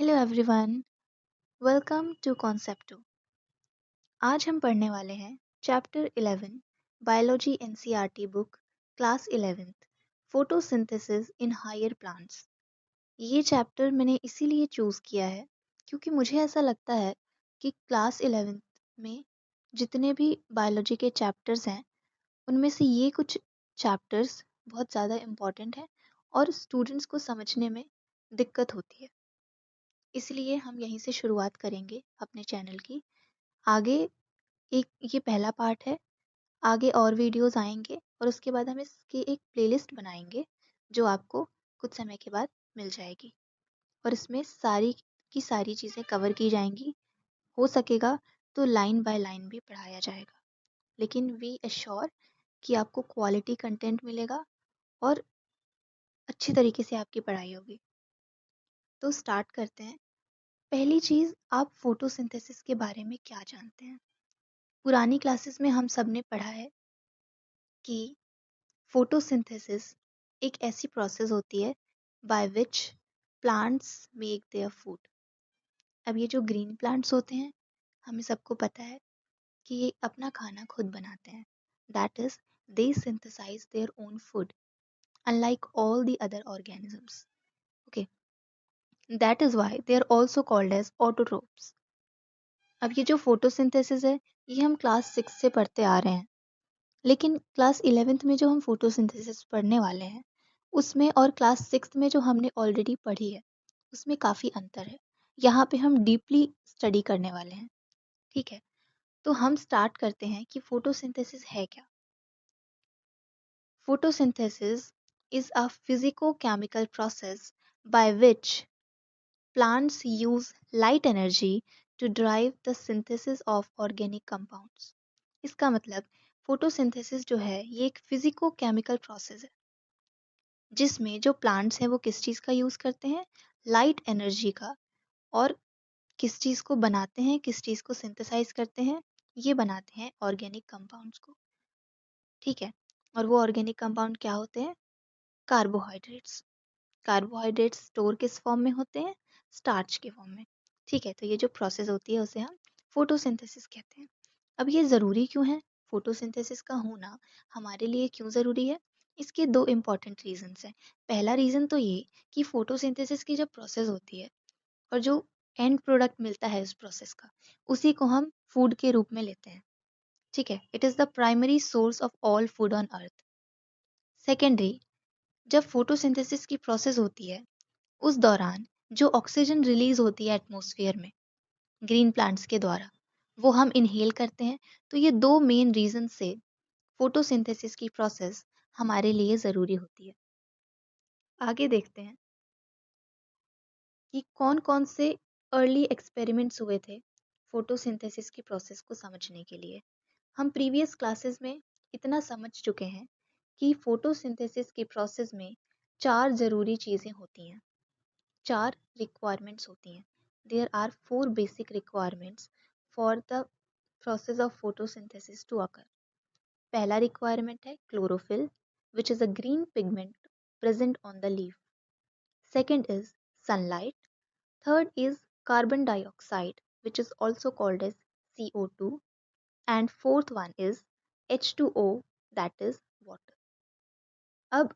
Hello everyone, welcome to concept 2। आज हम पढ़ने वाले हैं chapter 11 biology NCERT book class 11th photosynthesis in higher plants. ये चैप्टर मैंने इसीलिए चूज़ किया है क्योंकि मुझे ऐसा लगता है कि क्लास 11th में जितने भी बायोलॉजी के चैप्टर्स हैं उनमें से ये कुछ चैप्टर्स बहुत ज़्यादा इम्पॉर्टेंट हैं और स्टूडेंट्स को समझने में दिक्कत होती है। इसलिए हम यहीं से शुरुआत करेंगे अपने चैनल की। आगे एक ये पहला पार्ट है, आगे और वीडियोज़ आएँगे और उसके बाद हम इसकी एक प्लेलिस्ट बनाएँगे जो आपको कुछ समय के बाद मिल जाएगी और इसमें सारी की सारी चीज़ें कवर की जाएँगी। हो सकेगा तो लाइन बाय लाइन भी पढ़ाया जाएगा, लेकिन वी एश्योर कि आपको क्वालिटी कंटेंट मिलेगा और अच्छी तरीके से आपकी पढ़ाई होगी। तो स्टार्ट करते हैं। पहली चीज़, आप फोटोसिंथेसिस के बारे में क्या जानते हैं? पुरानी क्लासेस में हम सब ने पढ़ा है कि फोटोसिंथेसिस एक ऐसी प्रोसेस होती है by which plants make their food. अब ये जो ग्रीन प्लांट्स होते हैं, हमें सबको पता है कि ये अपना खाना खुद बनाते हैं। That is they synthesize their own food unlike all the other organisms. Okay, that is why they are also called as autotrophs. अब ये जो फोटोसिंथेसिस है, ये हम क्लास 6 से पढ़ते आ रहे हैं, लेकिन क्लास 11th में जो हम फोटोसिंथेसिस पढ़ने वाले हैं उसमें और क्लास 6th में जो हमने ऑलरेडी पढ़ी है उसमें काफ़ी अंतर है। यहाँ पे हम डीपली स्टडी करने वाले हैं। ठीक है, तो हम स्टार्ट करते हैं कि फोटोसिंथेसिस है क्या। Photosynthesis is a physico chemical process by which plants use light energy to drive the synthesis of organic compounds। इसका मतलब फोटोसिंथेसिस जो है ये एक फिजिको केमिकल प्रोसेस है जिसमें जो प्लांट्स हैं वो किस चीज़ का यूज़ करते हैं, लाइट एनर्जी का। और किस चीज़ को बनाते हैं, किस चीज़ को सिंथेसाइज करते हैं, ये बनाते हैं ऑर्गेनिक कंपाउंड्स को। ठीक है, और वो ऑर्गेनिक कंपाउंड क्या होते हैं? कार्बोहाइड्रेट्स। कार्बोहाइड्रेट्स स्टोर किस फॉर्म में होते हैं? स्टार्च के फॉर्म में। ठीक है, तो ये जो प्रोसेस होती है उसे हम फोटोसिंथेसिस कहते हैं। अब ये ज़रूरी क्यों है? फोटोसिंथेसिस का होना हमारे लिए क्यों ज़रूरी है? इसके दो इम्पॉर्टेंट रीजंस हैं। पहला रीज़न तो ये कि फोटोसिंथेसिस की जब प्रोसेस होती है और जो एंड प्रोडक्ट मिलता है उस प्रोसेस का, उसी को हम फूड के रूप में लेते हैं। ठीक है, it is the primary source of all food on earth. Secondary, जब फोटोसिंथेसिस की प्रोसेस होती है उस दौरान जो ऑक्सीजन रिलीज होती है एटमॉस्फेयर में ग्रीन प्लांट्स के द्वारा, वो हम इनहेल करते हैं। तो ये दो मेन रीजन से फोटोसिंथेसिस की प्रोसेस हमारे लिए ज़रूरी होती है। आगे देखते हैं कि कौन-कौन से अर्ली एक्सपेरिमेंट्स हुए थे फोटोसिंथेसिस की प्रोसेस को समझने के लिए। हम प्रीवियस क्लासेस में इतना समझ चुके हैं कि फोटोसिंथेसिस की प्रोसेस में चार ज़रूरी चीज़ें होती हैं, चार रिक्वायरमेंट्स होती हैं। There are four basic requirements for the process of photosynthesis to occur. पहला रिक्वायरमेंट है chlorophyll, which is a green pigment present on the leaf. Second is sunlight. Third is carbon dioxide, which is also called as CO2. And fourth one is H2O, that is water. अब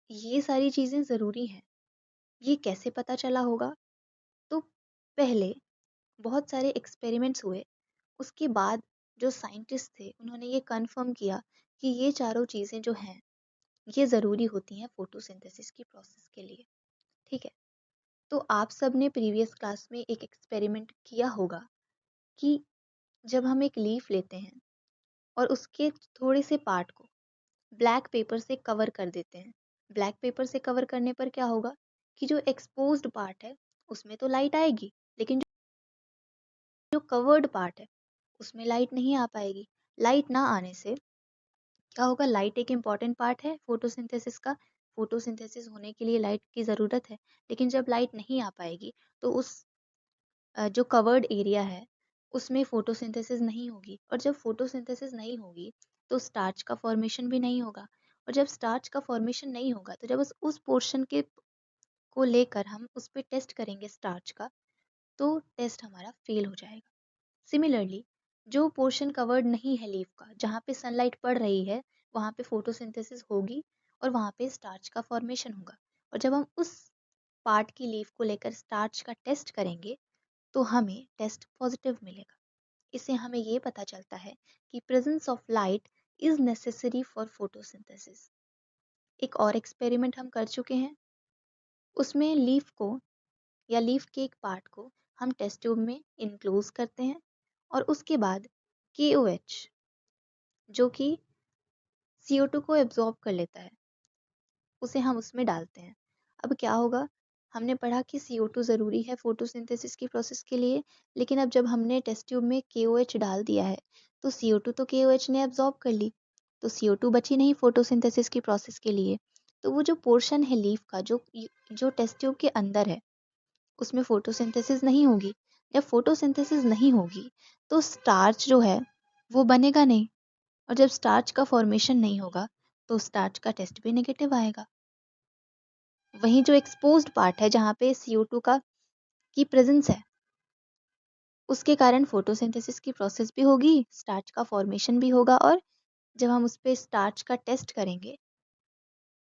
ये सारी चीज़ें ज़रूरी हैं। ये कैसे पता चला होगा? तो पहले बहुत सारे एक्सपेरिमेंट्स हुए, उसके बाद जो साइंटिस्ट थे उन्होंने ये कंफर्म किया कि ये चारों चीज़ें जो हैं ये ज़रूरी होती हैं फोटोसिंथेसिस की प्रोसेस के लिए। ठीक है, तो आप सब ने प्रीवियस क्लास में एक एक्सपेरिमेंट किया होगा कि जब हम एक लीफ लेते हैं और उसके थोड़े से पार्ट को ब्लैक पेपर से कवर कर देते हैं। ब्लैक पेपर से कवर करने पर क्या होगा कि जो एक्सपोज्ड पार्ट है उसमें तो लाइट आएगी, लेकिन जो कवर्ड पार्ट है उसमें लाइट नहीं आ पाएगी। लाइट ना आने से क्या होगा? लाइट एक इम्पॉर्टेंट पार्ट है फोटोसिंथेसिस का। फोटोसिंथेसिस होने के लिए लाइट की ज़रूरत है, लेकिन जब लाइट नहीं आ पाएगी तो उस जो कवर्ड एरिया है उसमें फोटोसिंथेसिस नहीं होगी, और जब फोटोसिंथेसिस नहीं होगी तो स्टार्च का फॉर्मेशन भी नहीं होगा, और जब स्टार्च का फॉर्मेशन नहीं होगा तो जब उस पोर्शन के को लेकर हम उस पे टेस्ट करेंगे स्टार्च का, तो टेस्ट हमारा फेल हो जाएगा। सिमिलरली जो पोर्शन कवर्ड नहीं है लीफ का, जहाँ पे सनलाइट पड़ रही है, वहाँ पे फोटोसिंथेसिस होगी और वहाँ पे स्टार्च का फॉर्मेशन होगा। और जब हम उस पार्ट की लीफ को लेकर स्टार्च का टेस्ट करेंगे तो हमें टेस्ट पॉजिटिव मिलेगा। इससे हमें ये पता चलता है कि presence of light is necessary for photosynthesis. एक और एक्सपेरिमेंट हम कर चुके हैं, उसमें लीफ को या लीफ के एक पार्ट को हम टेस्ट ट्यूब में इनक्लोज करते हैं और उसके बाद KOH जो कि CO2 को एब्जॉर्ब कर लेता है, उसे हम उसमें डालते हैं। अब क्या होगा, हमने पढ़ा कि CO2 ज़रूरी है फोटोसिंथेसिस की प्रोसेस के लिए, लेकिन अब जब हमने टेस्ट ट्यूब में KOH डाल दिया है तो CO2 तो KOH ने एब्जॉर्ब कर ली, तो CO2 बची नहीं फोटोसिंथेसिस की प्रोसेस के लिए। तो वो जो पोर्शन है लीफ का जो जो टेस्ट ट्यूब के अंदर है, उसमें फोटोसिंथेसिस नहीं होगी। जब फोटोसिंथेसिस नहीं होगी तो स्टार्च जो है वो बनेगा नहीं, और जब स्टार्च का फॉर्मेशन नहीं होगा तो स्टार्च का टेस्ट भी नेगेटिव आएगा। वहीं जो एक्सपोज्ड पार्ट है जहाँ पे CO2 का की प्रेजेंस है, उसके कारण फोटोसिंथेसिस की प्रोसेस भी होगी, स्टार्च का फॉर्मेशन भी होगा, और जब हम उस पे स्टार्च का टेस्ट करेंगे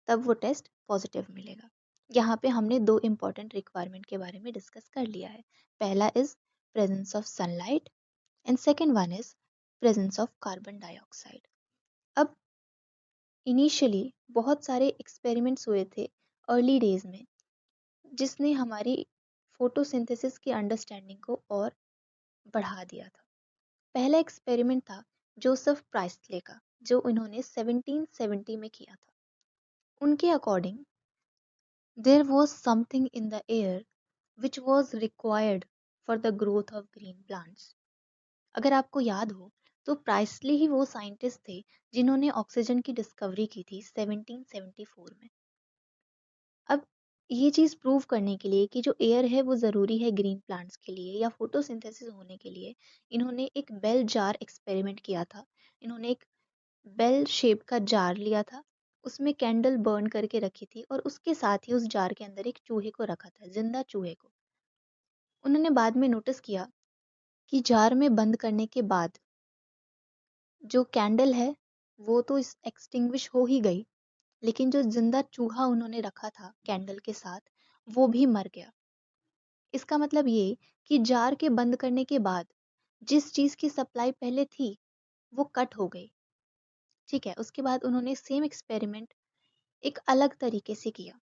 तब वो टेस्ट पॉजिटिव मिलेगा। यहाँ पे हमने दो इम्पॉर्टेंट रिक्वायरमेंट के बारे में डिस्कस कर लिया है। पहला is presence of sunlight and second one is presence of carbon dioxide. अब इनिशियली बहुत सारे एक्सपेरिमेंट्स हुए थे अर्ली डेज में, जिसने हमारी फोटोसिंथेसिस की अंडरस्टैंडिंग को और बढ़ा दिया था। पहला एक्सपेरिमेंट था जोसेफ प्राइसले का, जो उन्होंने 1770 में किया था। उनके according there was something in the air which was required for the growth of green plants। अगर आपको याद हो तो प्राइसली ही वो साइंटिस्ट थे जिन्होंने ऑक्सीजन की डिस्कवरी की थी 1774 में। अब ये चीज़ प्रूव करने के लिए कि जो एयर है वो ज़रूरी है ग्रीन प्लांट्स के लिए या फोटोसिंथेसिस होने के लिए, इन्होंने एक बेल जार एक्सपेरिमेंट किया था। इन्होंने एक बेल शेप का जार लिया था, उसमें कैंडल बर्न करके रखी थी और उसके साथ ही उस जार के अंदर एक चूहे को रखा था, जिंदा चूहे को। उन्होंने बाद में नोटिस किया कि जार में बंद करने के बाद जो कैंडल है वो तो एक्सटिंग्विश हो ही गई, लेकिन जो जिंदा चूहा उन्होंने रखा था कैंडल के साथ वो भी मर गया। इसका मतलब ये कि जार के बंद करने के बाद जिस चीज की सप्लाई पहले थी वो कट हो गई। ठीक है, उसके बाद उन्होंने सेम एक्सपेरिमेंट एक अलग तरीके से किया।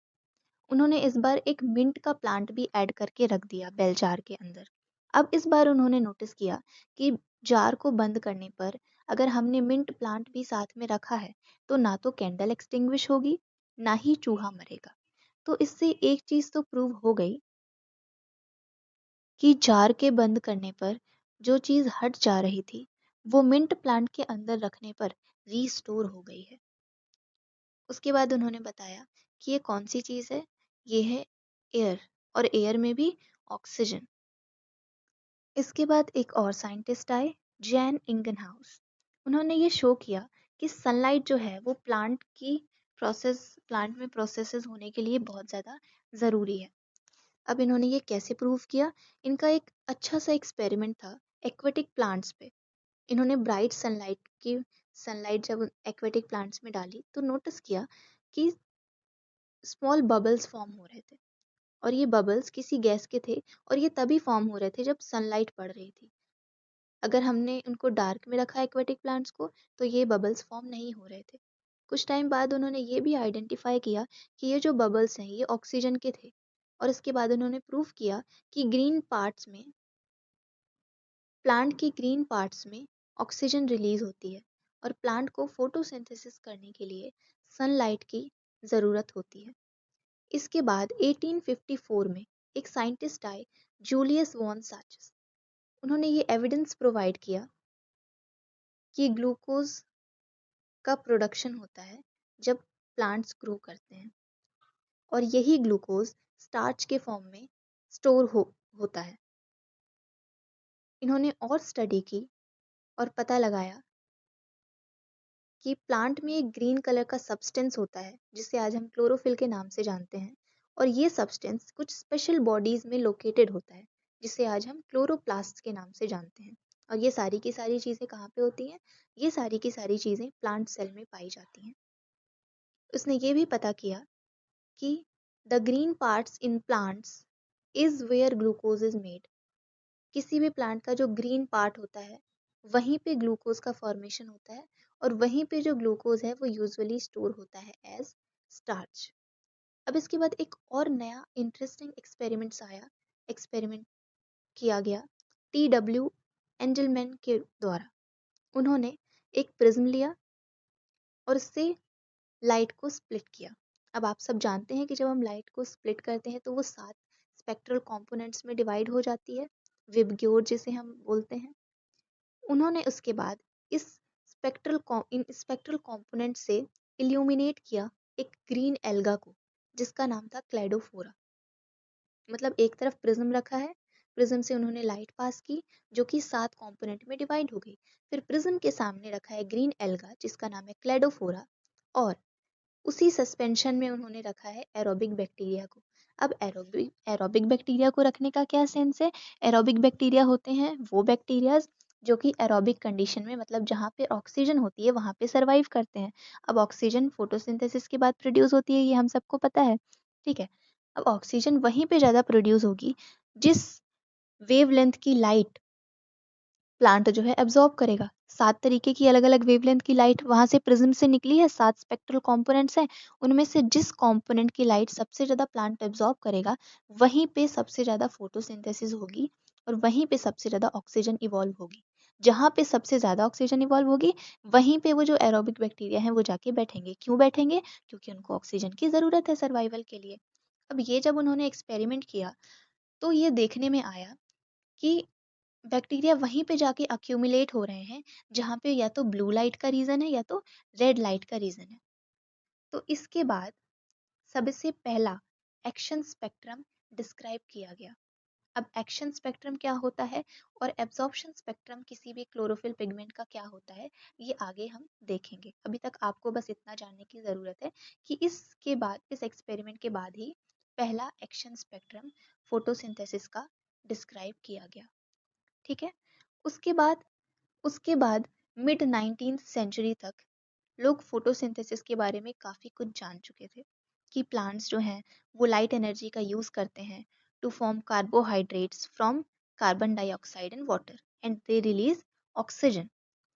उन्होंने इस बार एक मिंट का प्लांट भी ऐड करके रख दिया बेल जार के अंदर। अब इस बार उन्होंने नोटिस किया कि जार को बंद करने पर अगर हमने मिंट प्लांट भी साथ में रखा है तो ना तो कैंडल एक्सटिंग्विश होगी, ना ही चूहा मरेगा। तो इससे एक चीज तो प्रूव हो गई कि जार के बंद करने पर जो चीज हट जा रही थी वो मिंट प्लांट के अंदर रखने पर रीस्टोर हो गई है। उसके बाद उन्होंने बताया कि ये कौन सी चीज है, ये है एयर, और एयर में भी ऑक्सीजन। इसके बाद एक और साइंटिस्ट आए, जैन इंगनहाउस। उन्होंने ये शो किया कि सनलाइट जो है वो प्लांट में प्रोसेसेस होने के लिए बहुत ज़्यादा ज़रूरी है। अब इन्होंने ये कैसे प्रूव किया, इनका एक अच्छा सा एक्सपेरिमेंट था एक्वेटिक प्लांट्स पे। इन्होंने ब्राइट सनलाइट जब एक्वेटिक प्लांट्स में डाली तो नोटिस किया कि स्मॉल बबल्स फॉर्म हो रहे थे, और ये बबल्स किसी गैस के थे, और ये तभी फॉर्म हो रहे थे जब सनलाइट पड़ रही थी। अगर हमने उनको डार्क में रखा एक्वेटिक प्लांट्स को तो ये बबल्स फॉर्म नहीं हो रहे थे। कुछ टाइम बाद उन्होंने ये भी आइडेंटिफाई किया कि ये जो बबल्स हैं ये ऑक्सीजन के थे, और इसके बाद उन्होंने प्रूव किया कि प्लांट की ग्रीन पार्ट्स में ऑक्सीजन रिलीज होती है, और प्लांट को फोटोसिंथेसिस करने के लिए सनलाइट की ज़रूरत होती है। इसके बाद 1854 में एक साइंटिस्ट आए, जूलियस वॉन साचस। उन्होंने ये एविडेंस प्रोवाइड किया कि ग्लूकोज का प्रोडक्शन होता है जब प्लांट्स ग्रो करते हैं, और यही ग्लूकोज स्टार्च के फॉर्म में स्टोर होता है। इन्होंने और स्टडी की और पता लगाया कि प्लांट में एक ग्रीन कलर का सब्सटेंस होता है जिसे आज हम क्लोरोफिल के नाम से जानते हैं, और ये सब्सटेंस कुछ स्पेशल बॉडीज में लोकेटेड होता है जिसे आज हम क्लोरोप्लास्ट के नाम से जानते हैं। और ये सारी की सारी चीज़ें कहाँ पे होती हैं? ये सारी की सारी चीज़ें प्लांट सेल में पाई जाती हैं। उसने ये भी पता किया कि the green parts in plants is where glucose is made. किसी भी प्लांट का जो ग्रीन पार्ट होता है वहीं पे ग्लूकोज का फॉर्मेशन होता है, और वहीं पे जो ग्लूकोज है वो यूजुअली स्टोर होता है एज स्टार्च। अब इसके बाद एक और नया इंटरेस्टिंग एक्सपेरिमेंट किया गया TW एंजलमैन के द्वारा। उन्होंने एक प्रिज्म लिया और उससे लाइट को स्प्लिट किया। अब आप सब जानते हैं कि जब हम लाइट को स्प्लिट करते हैं तो वो 7 स्पेक्ट्रल कंपोनेंट्स में डिवाइड हो जाती है, विबग्योर जिसे हम बोलते हैं। उन्होंने उसके बाद इस इन स्पेक्ट्रल कंपोनेंट से इल्यूमिनेट किया एक ग्रीन एल्गा को, जिसका नाम था क्लेडोफोरा। मतलब एक तरफ प्रिज्म रखा है, प्रिज्म से उन्होंने लाइट पास की जो कि 7 कंपोनेंट में डिवाइड हो गई। फिर प्रिज्म के सामने रखा है ग्रीन एल्गा जिसका नाम है क्लेडोफोरा, और उसी सस्पेंशन में उन्होंने रखा है एरोबिक बैक्टीरिया को। अब एरोबिक बैक्टीरिया को रखने का क्या सेंस है? एरोबिक बैक्टीरिया होते हैं वो बैक्टीरियाज जो कि एरोबिक कंडीशन में, मतलब जहाँ पे ऑक्सीजन होती है वहाँ पे सरवाइव करते हैं। अब ऑक्सीजन फोटोसिंथेसिस के बाद प्रोड्यूस होती है, ये हम सबको पता है, ठीक है। अब ऑक्सीजन वहीं पे ज़्यादा प्रोड्यूस होगी जिस वेवलेंथ की लाइट प्लांट जो है एब्जॉर्ब करेगा। 7 तरीके की अलग अलग वेवलेंथ की लाइट वहां से प्रिज्म से निकली है, 7 स्पेक्ट्रल कंपोनेंट्स हैं, उनमें से जिस कंपोनेंट की लाइट सबसे ज्यादा प्लांट एब्जॉर्ब करेगा वहीं पे सबसे ज्यादा फोटोसिंथेसिस होगी, और वहीं पे सबसे ज्यादा ऑक्सीजन इवॉल्व होगी। जहाँ पे सबसे ज्यादा ऑक्सीजन इवॉल्व होगी वहीं पे वो जो एरोबिक बैक्टीरिया हैं वो जाके बैठेंगे। क्यों बैठेंगे? क्योंकि उनको ऑक्सीजन की जरूरत है सर्वाइवल के लिए। अब ये जब उन्होंने एक्सपेरिमेंट किया तो ये देखने में आया कि बैक्टीरिया वहीं पे जाके अक्यूमुलेट हो रहे हैं जहाँ पे या तो ब्लू लाइट का रीजन है या तो रेड लाइट का रीजन है। तो इसके बाद सबसे पहला एक्शन स्पेक्ट्रम डिस्क्राइब किया गया। अब एक्शन स्पेक्ट्रम क्या होता है और एब्जॉर्प्शन स्पेक्ट्रम किसी भी क्लोरोफिल पिगमेंट का क्या होता है, ये आगे हम देखेंगे। अभी तक आपको बस इतना जानने की ज़रूरत है कि इसके बाद, इस एक्सपेरिमेंट के बाद ही पहला एक्शन स्पेक्ट्रम फोटोसिंथेसिस का डिस्क्राइब किया गया, ठीक है। उसके बाद उसके बाद मिड 19th सेंचुरी तक लोग फोटोसिंथेसिस के बारे में काफ़ी कुछ जान चुके थे कि प्लांट्स जो हैं वो लाइट एनर्जी का यूज़ करते हैं to form carbohydrates from carbon dioxide and water and they release oxygen.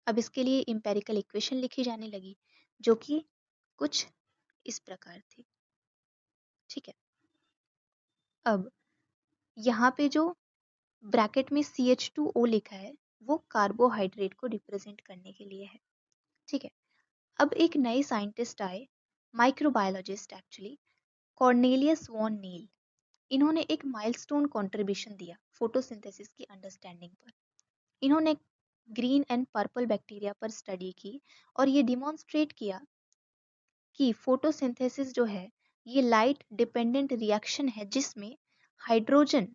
अब इसके लिए इम्पेरिकल इक्वेशन लिखी जाने लगी जो कि कुछ इस प्रकार थी, ठीक है। अब यहाँ पे जो ब्रैकेट में CH2O लिखा है वो कार्बोहाइड्रेट को रिप्रेजेंट करने के लिए है, ठीक है। अब एक नए साइंटिस्ट आए, microbiologist actually, Cornelius Van Niel. इन्होंने एक माइलस्टोन कंट्रीब्यूशन दिया फोटोसिंथेसिस की अंडरस्टैंडिंग पर। इन्होंने ग्रीन एंड पर्पल बैक्टीरिया पर स्टडी की और ये डिमॉन्स्ट्रेट किया कि फोटोसिंथेसिस जो है ये लाइट डिपेंडेंट रिएक्शन है जिसमें हाइड्रोजन,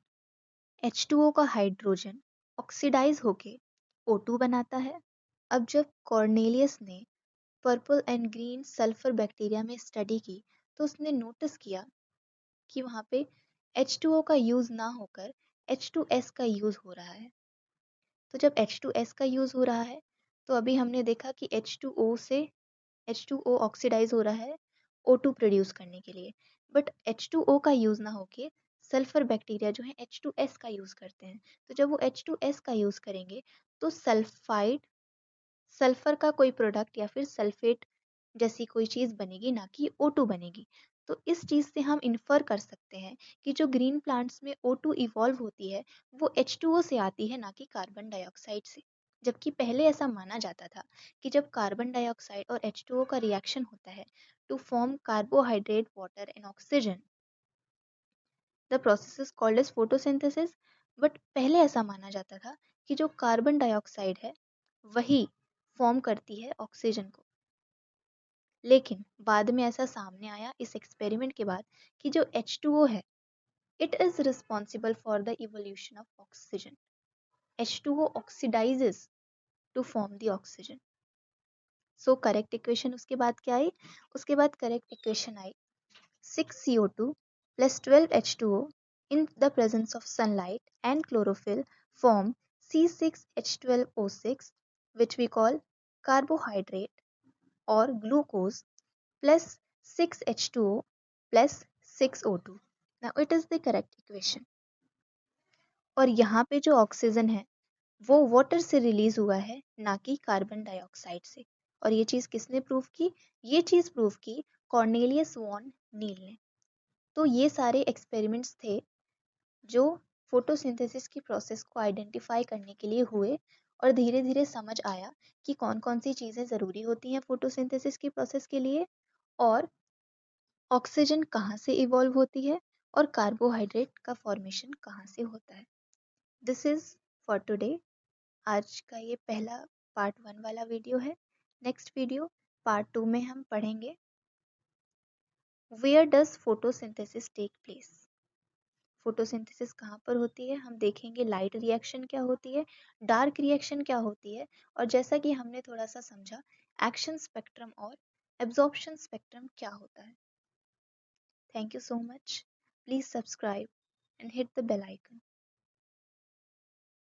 H2O का हाइड्रोजन ऑक्सीडाइज होके O2 बनाता है। अब जब कॉर्नेलियस ने purple and green sulphur bacteria में स्टडी की तो उसने नोटिस किया कि वहाँ पे H2O का यूज़ ना होकर H2S का यूज़ हो रहा है। तो जब H2S का यूज़ हो रहा है तो अभी हमने देखा कि H2O से H2O ऑक्सीडाइज हो रहा है O2 प्रोड्यूस करने के लिए, बट H2O का यूज़ ना होके सल्फर बैक्टीरिया जो है H2S का यूज़ करते हैं। तो जब वो H2S का यूज़ करेंगे तो सल्फाइड, सल्फर का कोई प्रोडक्ट या फिर सल्फेट जैसी कोई चीज़ बनेगी, ना कि O2 बनेगी। तो इस चीज़ से हम इन्फर कर सकते हैं कि जो ग्रीन प्लांट्स में O2 इवॉल्व होती है वो H2O से आती है, ना कि कार्बन डाइऑक्साइड से। जबकि पहले ऐसा माना जाता था कि जब कार्बन डाइऑक्साइड और H2O का रिएक्शन होता है to form carbohydrate, water and oxygen, the process is called as photosynthesis. But पहले ऐसा माना जाता था कि जो कार्बन डाइऑक्साइड है वही फॉर्म करती है ऑक्सीजन को। लेकिन बाद में ऐसा सामने आया इस एक्सपेरिमेंट के बाद कि जो H2O है it is responsible for the evolution of oxygen. H2O oxidizes to form the oxygen. So correct equation उसके बाद क्या आई? उसके बाद correct equation I 6CO2 plus 12H2O in the presence of sunlight and chlorophyll form C6H12O6, which we call carbohydrate, or glucose plus 6H2O plus 6O2. Now it is the correct equation. और यहाँ पे जो oxygen है वो water से release हुआ है, ना कि कार्बन डाइऑक्साइड से। और ये चीज किसने प्रूव की? ये चीज प्रूव की कॉर्नेलियस वॉन नील ने। तो ये सारे एक्सपेरिमेंट्स थे जो फोटोसिंथेसिस की प्रोसेस को आइडेंटिफाई करने के लिए हुए, और धीरे धीरे समझ आया कि कौन कौन सी चीज़ें ज़रूरी होती हैं फोटोसिंथेसिस की प्रोसेस के लिए, और ऑक्सीजन कहाँ से इवॉल्व होती है, और कार्बोहाइड्रेट का फॉर्मेशन कहाँ से होता है। This is for today. आज का ये पहला पार्ट 1 वाला वीडियो है। नेक्स्ट वीडियो पार्ट 2 में हम पढ़ेंगे where does photosynthesis take place. Photosynthesis कहाँ पर होती है, हम देखेंगे लाइट रिएक्शन क्या होती है, डार्क रिएक्शन क्या होती है, और जैसा कि हमने थोड़ा सा समझा एक्शन स्पेक्ट्रम और एब्जॉर्प्शन स्पेक्ट्रम क्या होता है। Thank you so much. Please subscribe and hit the bell icon.